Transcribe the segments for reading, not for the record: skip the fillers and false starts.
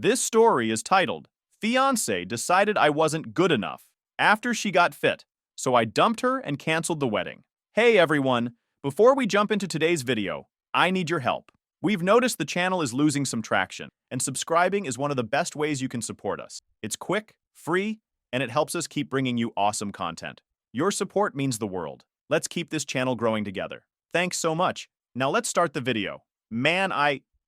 This story is titled, Fiancée Decided I Wasn't Good Enough After She Got Fit, so I dumped her and canceled the wedding. Hey everyone, before we jump into today's video, I need your help. We've noticed the channel is losing some traction, and subscribing is one of the best ways you can support us. It's quick, free, and it helps us keep bringing you awesome content. Your support means the world. Let's keep this channel growing together. Thanks so much. Now let's start the video. Man,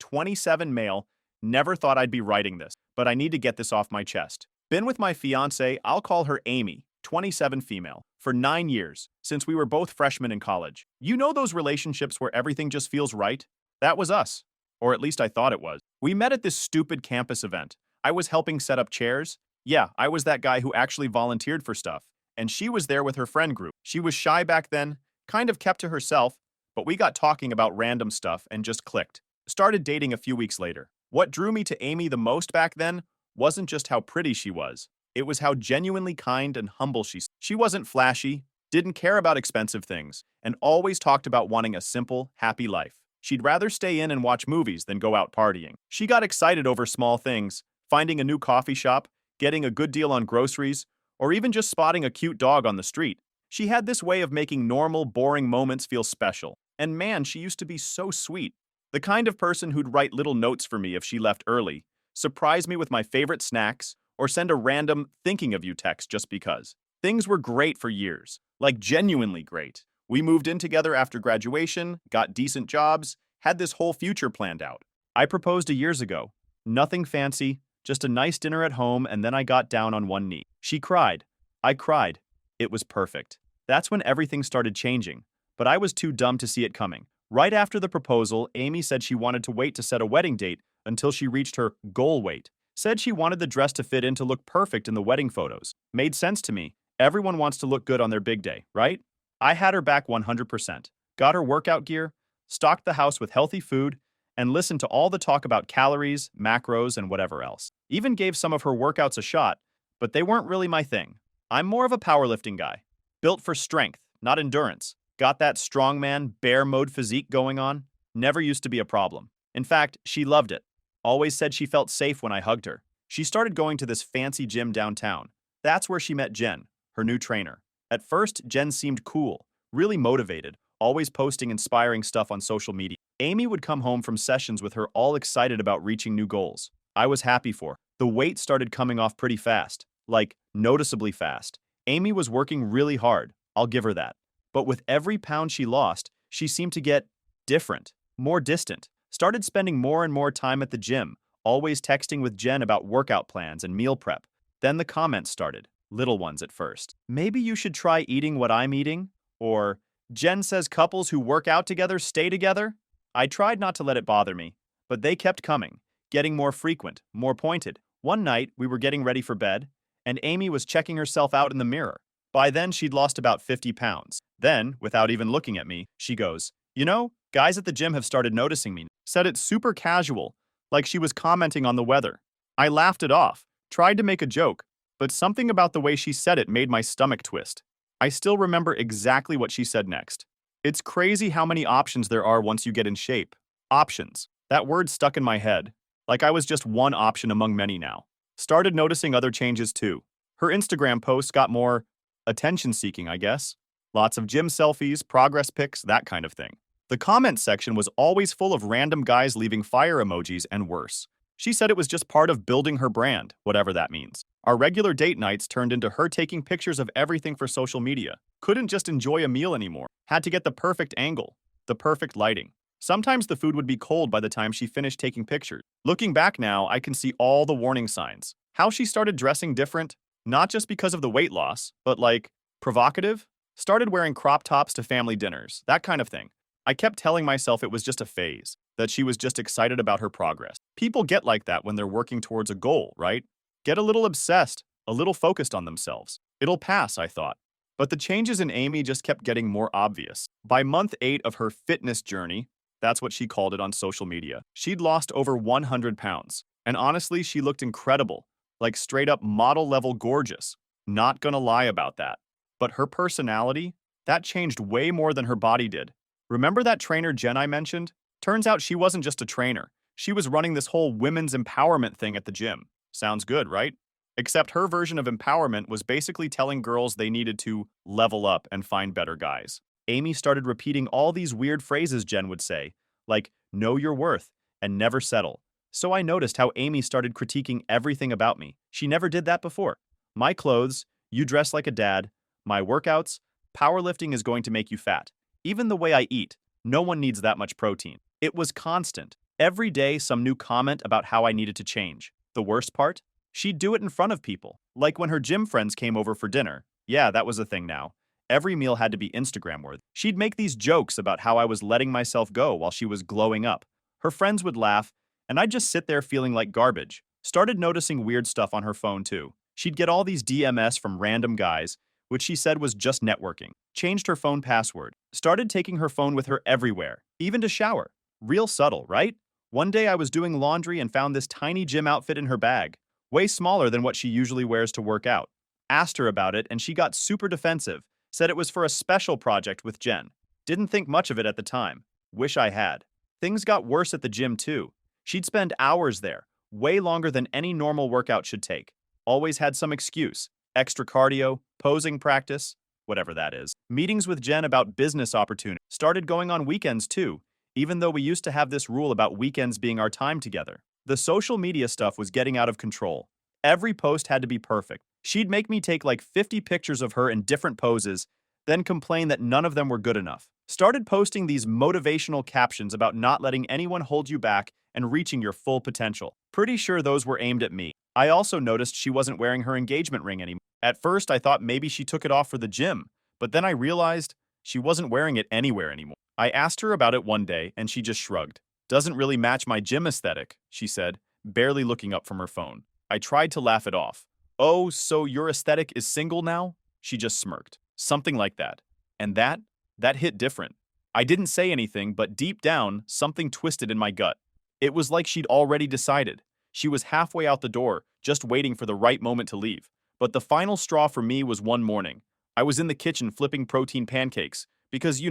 27 male, never thought I'd be writing this, but I need to get this off my chest. Been with my fiancée, I'll call her Amy, 27 female, for 9 years, since we were both freshmen in college. You know those relationships where everything just feels right? That was us. Or at least I thought it was. We met at this stupid campus event. I was helping set up chairs. Yeah, I was that guy who actually volunteered for stuff. And she was there with her friend group. She was shy back then, kind of kept to herself, but we got talking about random stuff and just clicked. Started dating a few weeks later. What drew me to Amy the most back then wasn't just how pretty she was. It was how genuinely kind and humble she wasn't flashy, didn't care about expensive things, and always talked about wanting a simple, happy life. She'd rather stay in and watch movies than go out partying. She got excited over small things, finding a new coffee shop, getting a good deal on groceries, or even just spotting a cute dog on the street. She had this way of making normal, boring moments feel special. And man, she used to be so sweet. The kind of person who'd write little notes for me if she left early, surprise me with my favorite snacks, or send a random thinking of you text just because. Things were great for years, like genuinely great. We moved in together after graduation, got decent jobs, had this whole future planned out. I proposed years ago. Nothing fancy, just a nice dinner at home, and then I got down on one knee. She cried. I cried. It was perfect. That's when everything started changing, but I was too dumb to see it coming. Right after the proposal, Amy said she wanted to wait to set a wedding date until she reached her goal weight. Said she wanted the dress to fit in to look perfect in the wedding photos. Made sense to me. Everyone wants to look good on their big day, right? I had her back 100%. Got her workout gear, stocked the house with healthy food, and listened to all the talk about calories, macros, and whatever else. Even gave some of her workouts a shot, but they weren't really my thing. I'm more of a powerlifting guy. Built for strength, not endurance. Got that strongman, bear mode physique going on. Never used to be a problem. In fact, she loved it. Always said she felt safe when I hugged her. She started going to this fancy gym downtown. That's where she met Jen, her new trainer. At first, Jen seemed cool, really motivated, always posting inspiring stuff on social media. Amy would come home from sessions with her all excited about reaching new goals. I was happy for her. The weight started coming off pretty fast, like noticeably fast. Amy was working really hard, I'll give her that. But with every pound she lost, she seemed to get different, more distant. Started spending more and more time at the gym, always texting with Jen about workout plans and meal prep. Then the comments started, little ones at first. Maybe you should try eating what I'm eating? Or, Jen says couples who work out together stay together? I tried not to let it bother me, but they kept coming, getting more frequent, more pointed. One night, we were getting ready for bed, and Amy was checking herself out in the mirror. By then, she'd lost about 50 pounds. Then, without even looking at me, she goes, "You know, guys at the gym have started noticing me." Said it super casual, like she was commenting on the weather. I laughed it off, tried to make a joke, but something about the way she said it made my stomach twist. I still remember exactly what she said next. It's crazy how many options there are once you get in shape. Options. That word stuck in my head, like I was just one option among many now. Started noticing other changes too. Her Instagram posts got more attention-seeking, I guess. Lots of gym selfies, progress pics, that kind of thing. The comment section was always full of random guys leaving fire emojis and worse. She said it was just part of building her brand, whatever that means. Our regular date nights turned into her taking pictures of everything for social media. Couldn't just enjoy a meal anymore. Had to get the perfect angle, the perfect lighting. Sometimes the food would be cold by the time she finished taking pictures. Looking back now, I can see all the warning signs. How she started dressing different, not just because of the weight loss, but like, provocative? Started wearing crop tops to family dinners, that kind of thing. I kept telling myself it was just a phase, that she was just excited about her progress. People get like that when they're working towards a goal, right? Get a little obsessed, a little focused on themselves. It'll pass, I thought. But the changes in Amy just kept getting more obvious. By month 8 of her fitness journey, that's what she called it on social media, she'd lost over 100 pounds. And honestly, she looked incredible, like straight up model level gorgeous. Not gonna lie about that. But her personality, that changed way more than her body did. Remember that trainer Jen I mentioned? Turns out she wasn't just a trainer. She was running this whole women's empowerment thing at the gym. Sounds good, right? Except her version of empowerment was basically telling girls they needed to level up and find better guys. Amy started repeating all these weird phrases Jen would say, like, know your worth and never settle. So I noticed how Amy started critiquing everything about me. She never did that before. My clothes, you dress like a dad, my workouts, powerlifting is going to make you fat. Even the way I eat, no one needs that much protein. It was constant. Every day, some new comment about how I needed to change. The worst part? She'd do it in front of people. Like when her gym friends came over for dinner. Yeah, that was a thing now. Every meal had to be Instagram-worthy. She'd make these jokes about how I was letting myself go while she was glowing up. Her friends would laugh, and I'd just sit there feeling like garbage. Started noticing weird stuff on her phone, too. She'd get all these DMs from random guys, which she said was just networking. Changed her phone password. Started taking her phone with her everywhere, even to shower. Real subtle, right? One day I was doing laundry and found this tiny gym outfit in her bag, way smaller than what she usually wears to work out. Asked her about it and she got super defensive, said it was for a special project with Jen. Didn't think much of it at the time. Wish I had. Things got worse at the gym too. She'd spend hours there, way longer than any normal workout should take. Always had some excuse. Extra cardio, posing practice, whatever that is. Meetings with Jen about business opportunities. Started going on weekends too, even though we used to have this rule about weekends being our time together. The social media stuff was getting out of control. Every post had to be perfect. She'd make me take like 50 pictures of her in different poses, then complain that none of them were good enough. Started posting these motivational captions about not letting anyone hold you back and reaching your full potential. Pretty sure those were aimed at me. I also noticed she wasn't wearing her engagement ring anymore. At first, I thought maybe she took it off for the gym, but then I realized she wasn't wearing it anywhere anymore. I asked her about it one day, and she just shrugged. Doesn't really match my gym aesthetic, she said, barely looking up from her phone. I tried to laugh it off. Oh, so your aesthetic is single now? She just smirked. Something like that. And that hit different. I didn't say anything, but deep down, something twisted in my gut. It was like she'd already decided. She was halfway out the door, just waiting for the right moment to leave. But the final straw for me was one morning. I was in the kitchen flipping protein pancakes, because,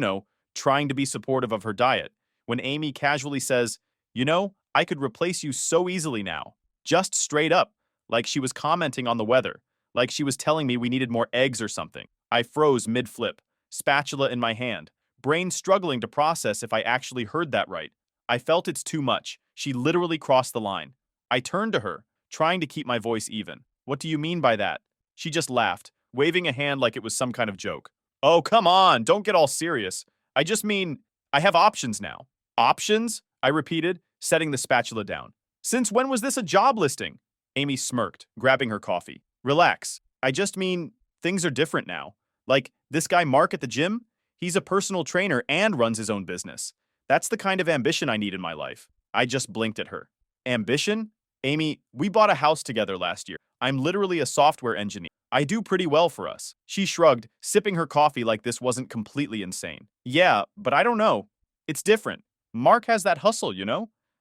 trying to be supportive of her diet, when Amy casually says, I could replace you so easily now. Just straight up, like she was commenting on the weather, like she was telling me we needed more eggs or something. I froze mid-flip, spatula in my hand, brain struggling to process if I actually heard that right. I felt it's too much. She literally crossed the line. I turned to her, trying to keep my voice even. What do you mean by that? She just laughed, waving a hand like it was some kind of joke. Oh, come on, don't get all serious. I just mean, I have options now. Options? I repeated, setting the spatula down. Since when was this a job listing? Amy smirked, grabbing her coffee. Relax. I just mean, things are different now. Like, this guy Mark at the gym? He's a personal trainer and runs his own business. That's the kind of ambition I need in my life. I just blinked at her. Ambition? Amy, we bought a house together last year. I'm literally a software engineer. I do pretty well for us. She shrugged, sipping her coffee like this wasn't completely insane. Yeah, but I don't know. It's different. Mark has that hustle,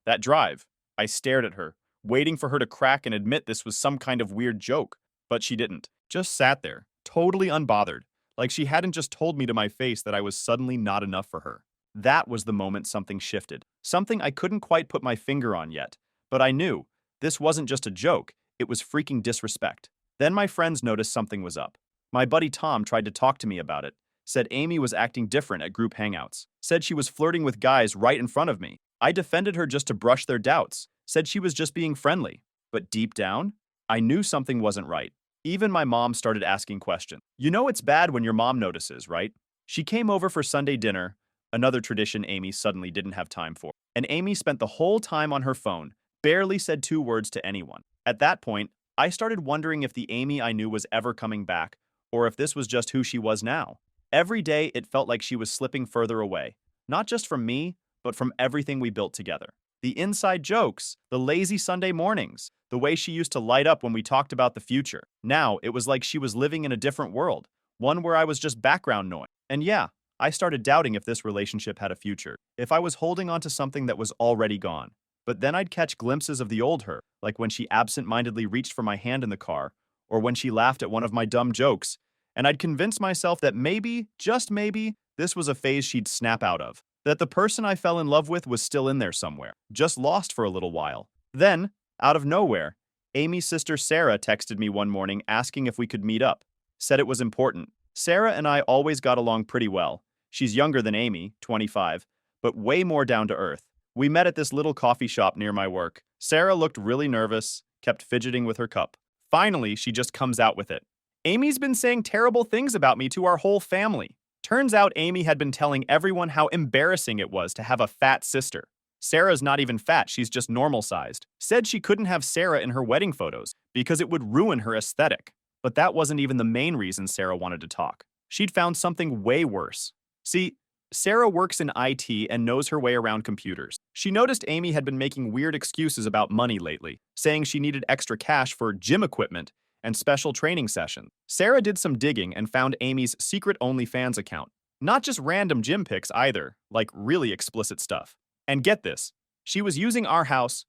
That drive. I stared at her, waiting for her to crack and admit this was some kind of weird joke. But she didn't. Just sat there, totally unbothered, like she hadn't just told me to my face that I was suddenly not enough for her. That was the moment something shifted. Something I couldn't quite put my finger on yet. But I knew. This wasn't just a joke. It was freaking disrespect. Then my friends noticed something was up. My buddy Tom tried to talk to me about it. Said Amy was acting different at group hangouts. Said she was flirting with guys right in front of me. I defended her just to brush their doubts. Said she was just being friendly. But deep down, I knew something wasn't right. Even my mom started asking questions. It's bad when your mom notices, right? She came over for Sunday dinner, another tradition Amy suddenly didn't have time for. And Amy spent the whole time on her phone, barely said 2 words to anyone. At that point, I started wondering if the Amy I knew was ever coming back, or if this was just who she was now. Every day, it felt like she was slipping further away, not just from me, but from everything we built together. The inside jokes, the lazy Sunday mornings, the way she used to light up when we talked about the future. Now, it was like she was living in a different world, one where I was just background noise. And yeah, I started doubting if this relationship had a future, if I was holding on to something that was already gone. But then I'd catch glimpses of the old her, like when she absent-mindedly reached for my hand in the car, or when she laughed at one of my dumb jokes, and I'd convince myself that maybe, just maybe, this was a phase she'd snap out of. that the person I fell in love with was still in there somewhere, just lost for a little while. Then, out of nowhere, Amy's sister Sarah texted me one morning asking if we could meet up. Said it was important. Sarah and I always got along pretty well. She's younger than Amy, 25, but way more down to earth. We met at this little coffee shop near my work. Sarah looked really nervous, kept fidgeting with her cup. Finally, she just comes out with it. Amy's been saying terrible things about me to our whole family. Turns out Amy had been telling everyone how embarrassing it was to have a fat sister. Sarah's not even fat, she's just normal-sized. Said she couldn't have Sarah in her wedding photos because it would ruin her aesthetic. But that wasn't even the main reason Sarah wanted to talk. She'd found something way worse. See, Sarah works in IT and knows her way around computers. She noticed Amy had been making weird excuses about money lately, saying she needed extra cash for gym equipment and special training sessions. Sarah did some digging and found Amy's secret OnlyFans account. Not just random gym pics either, like really explicit stuff. And get this, she was using our house,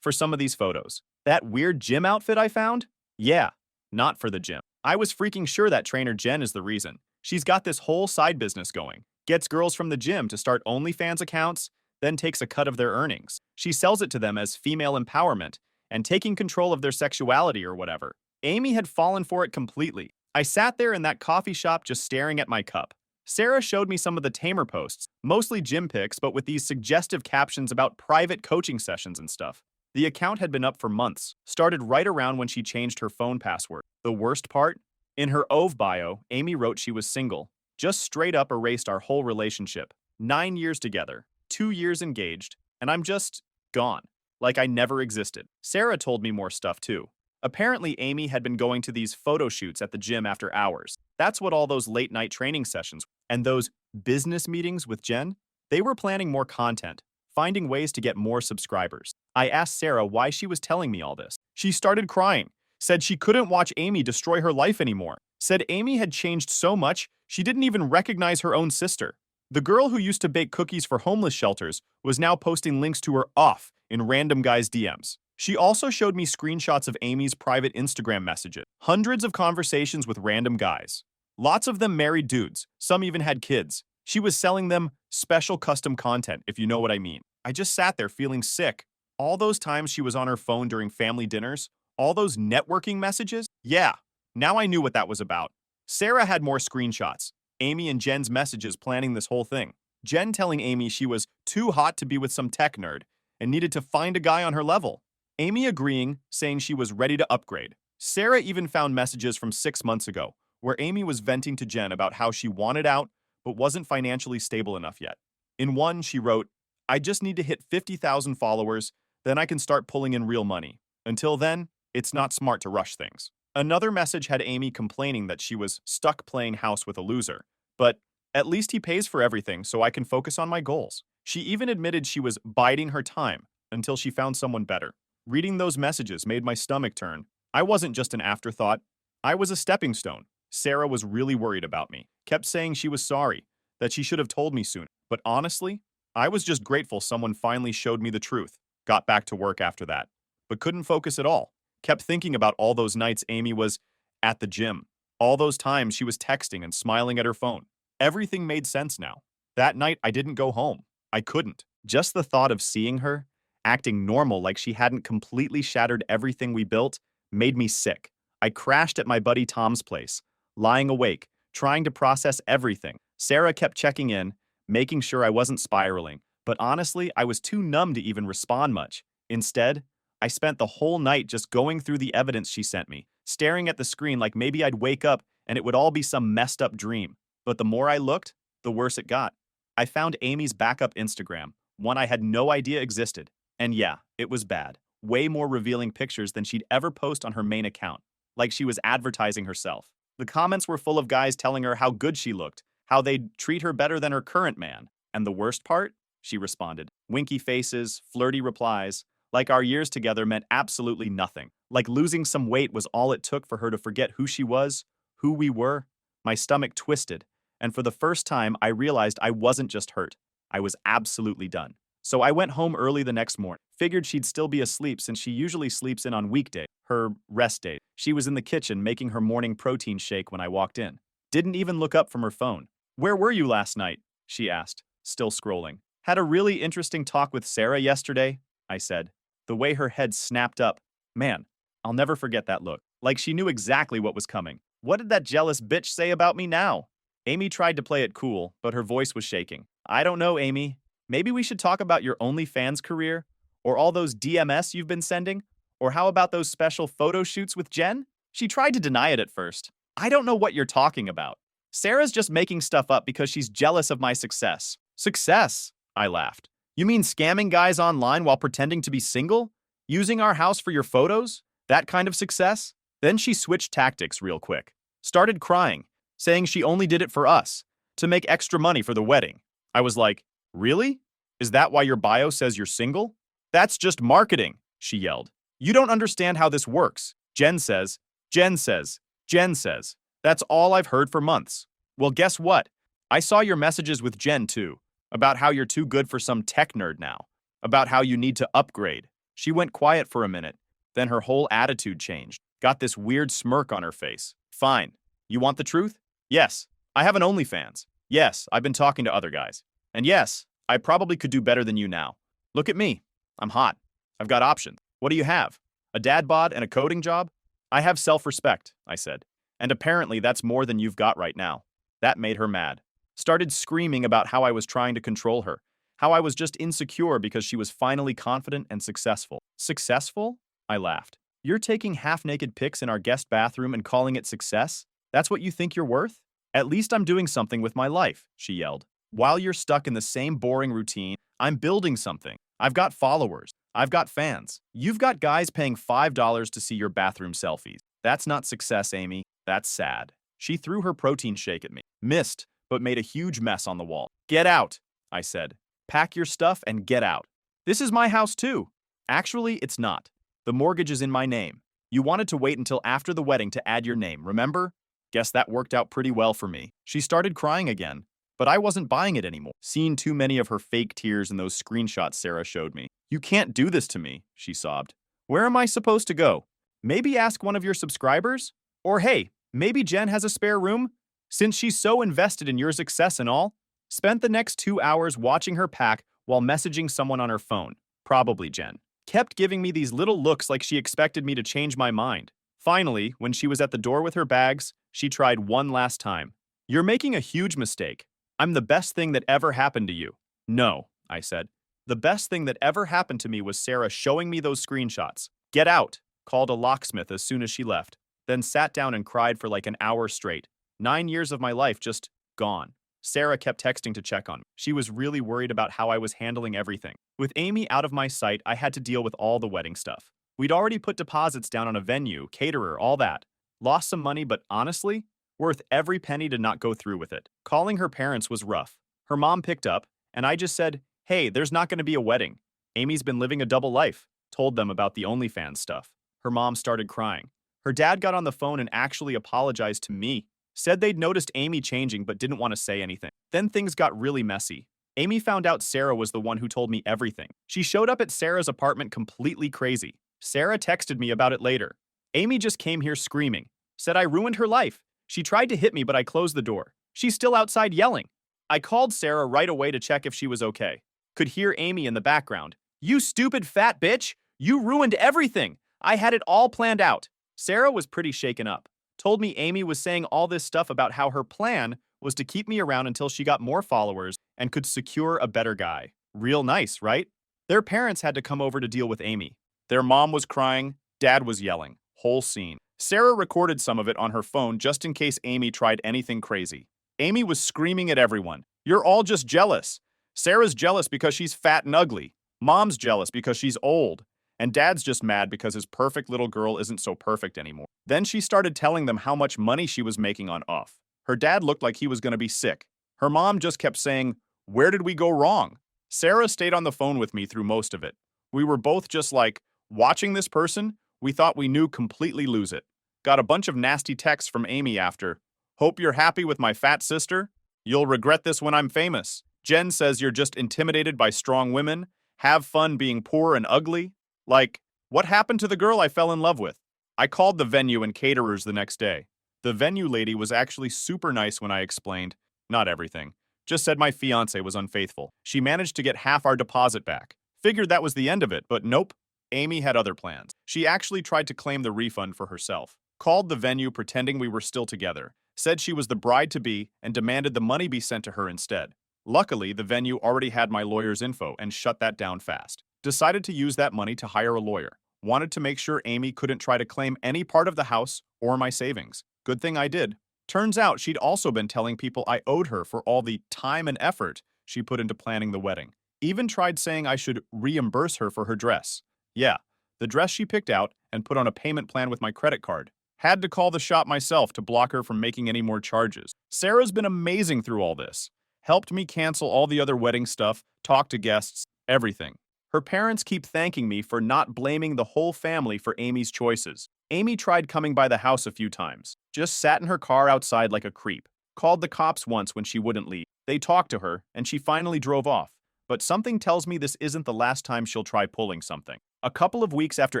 for some of these photos. That weird gym outfit I found? Yeah, not for the gym. I was freaking sure that trainer Jen is the reason. She's got this whole side business going. Gets girls from the gym to start OnlyFans accounts, then takes a cut of their earnings. She sells it to them as female empowerment and taking control of their sexuality or whatever. Amy had fallen for it completely. I sat there in that coffee shop just staring at my cup. Sarah showed me some of the tamer posts, mostly gym pics, but with these suggestive captions about private coaching sessions and stuff. The account had been up for months, started right around when she changed her phone password. The worst part? In her OV bio, Amy wrote she was single. Just straight up erased our whole relationship. 9 years together, 2 years engaged, and I'm just gone. Like I never existed. Sarah told me more stuff too. Apparently, Amy had been going to these photo shoots at the gym after hours. That's what all those late-night training sessions and those business meetings with Jen, they were planning more content, finding ways to get more subscribers. I asked Sarah why she was telling me all this. She started crying, said she couldn't watch Amy destroy her life anymore, said Amy had changed so much she didn't even recognize her own sister. The girl who used to bake cookies for homeless shelters was now posting links to her off in random guys' DMs. She also showed me screenshots of Amy's private Instagram messages. Hundreds of conversations with random guys. Lots of them married dudes. Some even had kids. She was selling them special custom content, if you know what I mean. I just sat there feeling sick. All those times she was on her phone during family dinners, all those networking messages, yeah, now I knew what that was about. Sarah had more screenshots. Amy and Jen's messages planning this whole thing. Jen telling Amy she was too hot to be with some tech nerd and needed to find a guy on her level. Amy agreeing, saying she was ready to upgrade. Sarah even found messages from 6 months ago, where Amy was venting to Jen about how she wanted out, but wasn't financially stable enough yet. In one, she wrote, "I just need to hit 50,000 followers, then I can start pulling in real money. Until then, it's not smart to rush things." Another message had Amy complaining that she was stuck playing house with a loser, but at least he pays for everything so I can focus on my goals. She even admitted she was biding her time until she found someone better. Reading those messages made my stomach turn. I wasn't just an afterthought. I was a stepping stone. Sarah was really worried about me, kept saying she was sorry, that she should have told me sooner. But honestly, I was just grateful someone finally showed me the truth. Got back to work after that, but couldn't focus at all. Kept thinking about all those nights Amy was at the gym. All those times she was texting and smiling at her phone. Everything made sense now. That night I didn't go home. I couldn't. Just the thought of seeing her, acting normal like she hadn't completely shattered everything we built, made me sick. I crashed at my buddy Tom's place, lying awake, trying to process everything. Sarah kept checking in, making sure I wasn't spiraling, but honestly, I was too numb to even respond much. Instead, I spent the whole night just going through the evidence she sent me, staring at the screen like maybe I'd wake up and it would all be some messed up dream. But the more I looked, the worse it got. I found Amy's backup Instagram, one I had no idea existed. And yeah, it was bad. Way more revealing pictures than she'd ever post on her main account, like she was advertising herself. The comments were full of guys telling her how good she looked, how they'd treat her better than her current man. And the worst part? She responded. Winky faces, flirty replies, like our years together meant absolutely nothing. Like losing some weight was all it took for her to forget who she was, who we were. My stomach twisted, and for the first time, I realized I wasn't just hurt. I was absolutely done. So I went home early the next morning. Figured she'd still be asleep since she usually sleeps in on weekday, her rest day. She was in the kitchen making her morning protein shake when I walked in. Didn't even look up from her phone. "Where were you last night?" she asked. still scrolling. Had a really interesting talk with Sarah yesterday, I said. The way her head snapped up. Man, I'll never forget that look. Like she knew exactly what was coming. What did that jealous bitch say about me now? Amy tried to play it cool, but her voice was shaking. I don't know, Amy. Maybe we should talk about your OnlyFans career? Or all those DMS you've been sending? Or how about those special photo shoots with Jen? She tried to deny it at first. I don't know what you're talking about. Sarah's just making stuff up because she's jealous of my success. Success? I laughed. You mean scamming guys online while pretending to be single? Using our house for your photos? That kind of success? Then she switched tactics real quick. Started crying, saying she only did it for us, to make extra money for the wedding. I was like, really? Is that why your bio says you're single? That's just marketing, she yelled. You don't understand how this works. Jen says, Jen says, Jen says. That's all I've heard for months. Well, guess what? I saw your messages with Jen too, about how you're too good for some tech nerd now, about how you need to upgrade. She went quiet for a minute, then her whole attitude changed, got this weird smirk on her face. Fine. You want the truth? Yes, I have an OnlyFans. Yes, I've been talking to other guys. And yes, I probably could do better than you now. Look at me. I'm hot. I've got options. What do you have? A dad bod and a coding job? I have self-respect, I said. And apparently that's more than you've got right now. That made her mad. Started screaming about how I was trying to control her, how I was just insecure because she was finally confident and successful. Successful? I laughed. You're taking half-naked pics in our guest bathroom and calling it success? That's what you think you're worth? At least I'm doing something with my life, she yelled. While you're stuck in the same boring routine, I'm building something. I've got followers. I've got fans. You've got guys paying $5 to see your bathroom selfies. That's not success, Amy. That's sad. She threw her protein shake at me. Missed, but made a huge mess on the wall. Get out, I said. Pack your stuff and get out. This is my house too. Actually, it's not. The mortgage is in my name. You wanted to wait until after the wedding to add your name, remember? Guess that worked out pretty well for me. She started crying again, but I wasn't buying it anymore. Seen too many of her fake tears in those screenshots Sarah showed me. You can't do this to me, she sobbed. Where am I supposed to go? Maybe ask one of your subscribers? Or hey, maybe Jen has a spare room? Since she's so invested in your success and all, spent the next 2 hours watching her pack while messaging someone on her phone. Probably Jen. Kept giving me these little looks like she expected me to change my mind. Finally, when she was at the door with her bags, she tried one last time. You're making a huge mistake. I'm the best thing that ever happened to you. No, I said. The best thing that ever happened to me was Sarah showing me those screenshots. Get out, called a locksmith as soon as she left, then sat down and cried for like an hour straight. 9 years of my life just gone. Sarah kept texting to check on me. She was really worried about how I was handling everything. With Amy out of my sight, I had to deal with all the wedding stuff. We'd already put deposits down on a venue, caterer, all that. Lost some money, but honestly, worth every penny to not go through with it. Calling her parents was rough. Her mom picked up, and I just said, hey, there's not going to be a wedding. Amy's been living a double life. Told them about the OnlyFans stuff. Her mom started crying. Her dad got on the phone and actually apologized to me. Said they'd noticed Amy changing but didn't want to say anything. Then things got really messy. Amy found out Sarah was the one who told me everything. She showed up at Sarah's apartment completely crazy. Sarah texted me about it later. Amy just came here screaming. Said I ruined her life. She tried to hit me, but I closed the door. She's still outside yelling. I called Sarah right away to check if she was okay. Could hear Amy in the background. You stupid fat bitch! You ruined everything! I had it all planned out. Sarah was pretty shaken up. Told me Amy was saying all this stuff about how her plan was to keep me around until she got more followers and could secure a better guy. Real nice, right? Their parents had to come over to deal with Amy. Their mom was crying, dad was yelling. Whole scene. Sarah recorded some of it on her phone just in case Amy tried anything crazy. Amy was screaming at everyone. You're all just jealous. Sarah's jealous because she's fat and ugly. Mom's jealous because she's old. And dad's just mad because his perfect little girl isn't so perfect anymore. Then she started telling them how much money she was making on off. Her dad looked like he was going to be sick. Her mom just kept saying, where did we go wrong? Sarah stayed on the phone with me through most of it. We were both just like, watching this person, we thought we knew completely lose it. Got a bunch of nasty texts from Amy after. Hope you're happy with my fat sister. You'll regret this when I'm famous. Jen says you're just intimidated by strong women. Have fun being poor and ugly. Like, what happened to the girl I fell in love with? I called the venue and caterers the next day. The venue lady was actually super nice when I explained, not everything, Just said my fiancé was unfaithful. She managed to get half our deposit back. Figured that was the end of it, but nope. Amy had other plans. She actually tried to claim the refund for herself. Called the venue pretending we were still together. Said she was the bride-to-be and demanded the money be sent to her instead. Luckily, the venue already had my lawyer's info and shut that down fast. Decided to use that money to hire a lawyer. Wanted to make sure Amy couldn't try to claim any part of the house or my savings. Good thing I did. Turns out she'd also been telling people I owed her for all the time and effort she put into planning the wedding. Even tried saying I should reimburse her for her dress. Yeah, the dress she picked out and put on a payment plan with my credit card. Had to call the shop myself to block her from making any more charges. Sarah's been amazing through all this. Helped me cancel all the other wedding stuff, talk to guests, everything. Her parents keep thanking me for not blaming the whole family for Amy's choices. Amy tried coming by the house a few times. Just sat in her car outside like a creep. Called the cops once when she wouldn't leave. They talked to her, and she finally drove off. But something tells me this isn't the last time she'll try pulling something. A couple of weeks after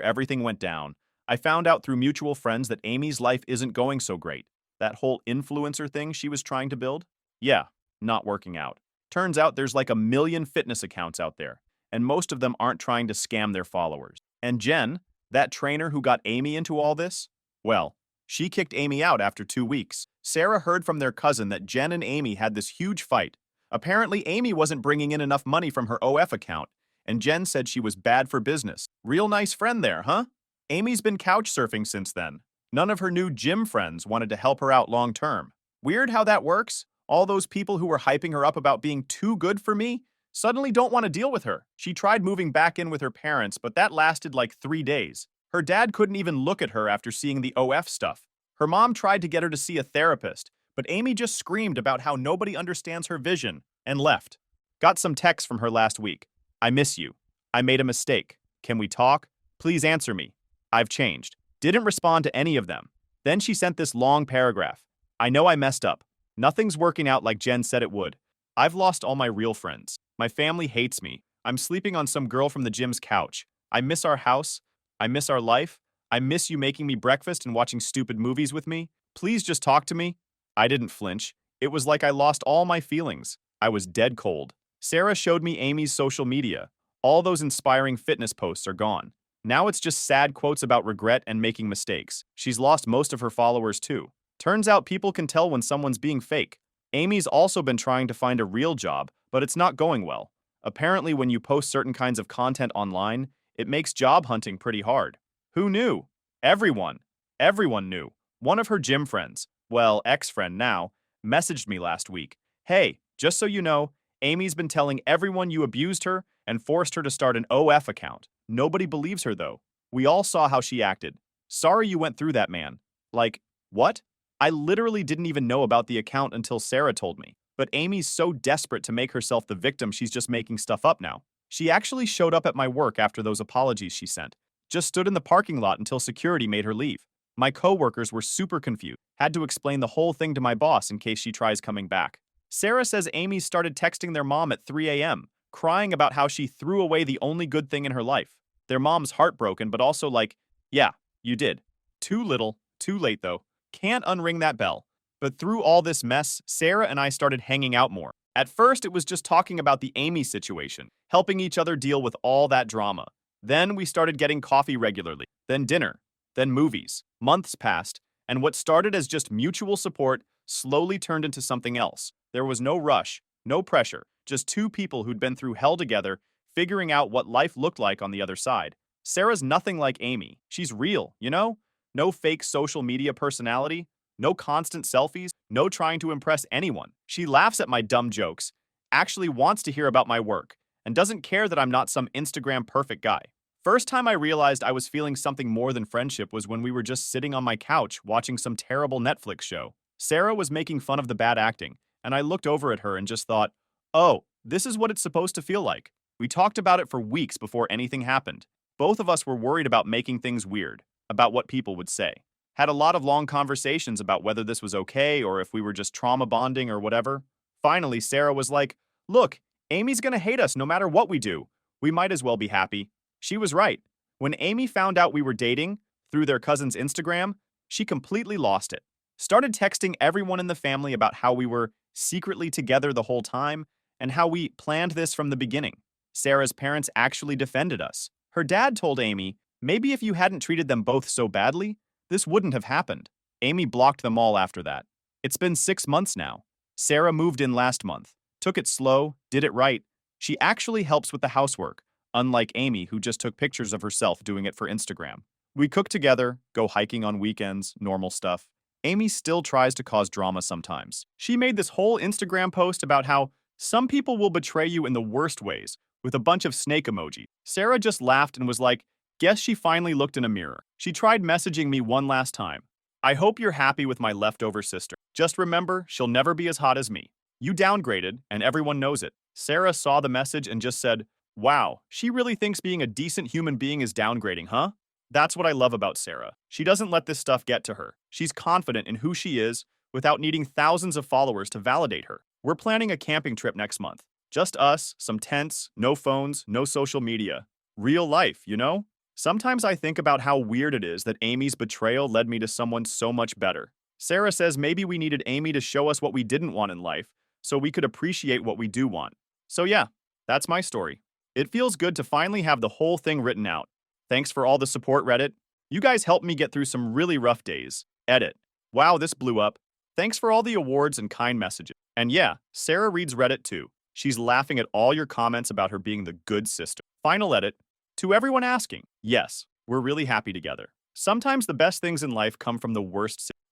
everything went down, I found out through mutual friends that Amy's life isn't going so great. That whole influencer thing she was trying to build? Yeah, not working out. Turns out there's like 1 million fitness accounts out there, and most of them aren't trying to scam their followers. And Jen, that trainer who got Amy into all this? Well, she kicked Amy out after 2 weeks. Sarah heard from their cousin that Jen and Amy had this huge fight. Apparently, Amy wasn't bringing in enough money from her OF account, and Jen said she was bad for business. Real nice friend there, huh? Amy's been couch surfing since then. None of her new gym friends wanted to help her out long term. Weird how that works? All those people who were hyping her up about being too good for me suddenly don't want to deal with her. She tried moving back in with her parents, but that lasted like 3 days. Her dad couldn't even look at her after seeing the OF stuff. Her mom tried to get her to see a therapist, but Amy just screamed about how nobody understands her vision and left. Got some texts from her last week. I miss you. I made a mistake. Can we talk? Please answer me. I've changed. Didn't respond to any of them. Then she sent this long paragraph. I know I messed up. Nothing's working out like Jen said it would. I've lost all my real friends. My family hates me. I'm sleeping on some girl from the gym's couch. I miss our house. I miss our life. I miss you making me breakfast and watching stupid movies with me. Please just talk to me. I didn't flinch. It was like I lost all my feelings. I was dead cold. Sarah showed me Amy's social media. All those inspiring fitness posts are gone. Now it's just sad quotes about regret and making mistakes. She's lost most of her followers too. Turns out people can tell when someone's being fake. Amy's also been trying to find a real job, but it's not going well. Apparently, when you post certain kinds of content online, it makes job hunting pretty hard. Who knew? Everyone. Everyone knew. One of her gym friends, well, ex-friend now, messaged me last week. Hey, just so you know, Amy's been telling everyone you abused her and forced her to start an OF account. Nobody believes her, though. We all saw how she acted. Sorry you went through that, man. Like, what? I literally didn't even know about the account until Sarah told me. But Amy's so desperate to make herself the victim, she's just making stuff up now. She actually showed up at my work after those apologies she sent. Just stood in the parking lot until security made her leave. My coworkers were super confused. Had to explain the whole thing to my boss in case she tries coming back. Sarah says Amy started texting their mom at 3 a.m., crying about how she threw away the only good thing in her life. Their mom's heartbroken, but also like, yeah, you did. Too little, too late though. Can't unring that bell. But through all this mess, Sarah and I started hanging out more. At first, it was just talking about the Amy situation, helping each other deal with all that drama. Then we started getting coffee regularly, then dinner, then movies. Months passed, and what started as just mutual support slowly turned into something else. There was no rush, no pressure, just two people who'd been through hell together, figuring out what life looked like on the other side. Sarah's nothing like Amy. She's real, you know? No fake social media personality, no constant selfies, no trying to impress anyone. She laughs at my dumb jokes, actually wants to hear about my work, and doesn't care that I'm not some Instagram perfect guy. First time I realized I was feeling something more than friendship was when we were just sitting on my couch watching some terrible Netflix show. Sarah was making fun of the bad acting, and I looked over at her and just thought, oh, this is what it's supposed to feel like. We talked about it for weeks before anything happened. Both of us were worried about making things weird, about what people would say. Had a lot of long conversations about whether this was okay or if we were just trauma bonding or whatever. Finally, Sarah was like, look, Amy's gonna hate us no matter what we do. We might as well be happy. She was right. When Amy found out we were dating through their cousin's Instagram, she completely lost it. Started texting everyone in the family about how we were secretly together the whole time, and how we planned this from the beginning. Sarah's parents actually defended us. Her dad told Amy, maybe if you hadn't treated them both so badly, this wouldn't have happened. Amy blocked them all after that. It's been 6 months now. Sarah moved in last month, took it slow, did it right. She actually helps with the housework, unlike Amy, who just took pictures of herself doing it for Instagram. We cook together, go hiking on weekends, normal stuff. Amy still tries to cause drama sometimes. She made this whole Instagram post about how some people will betray you in the worst ways, with a bunch of snake emoji. Sarah just laughed and was like, guess she finally looked in a mirror. She tried messaging me one last time. I hope you're happy with my leftover sister. Just remember, she'll never be as hot as me. You downgraded, and everyone knows it. Sarah saw the message and just said, wow, she really thinks being a decent human being is downgrading, huh? That's what I love about Sarah. She doesn't let this stuff get to her. She's confident in who she is without needing thousands of followers to validate her. We're planning a camping trip next month. Just us, some tents, no phones, no social media. Real life, you know? Sometimes I think about how weird it is that Amy's betrayal led me to someone so much better. Sarah says maybe we needed Amy to show us what we didn't want in life so we could appreciate what we do want. So yeah, that's my story. It feels good to finally have the whole thing written out. Thanks for all the support, Reddit. You guys helped me get through some really rough days. Edit. Wow, this blew up. Thanks for all the awards and kind messages. And yeah, Sarah reads Reddit too. She's laughing at all your comments about her being the good sister. Final edit. To everyone asking, yes, we're really happy together. Sometimes the best things in life come from the worst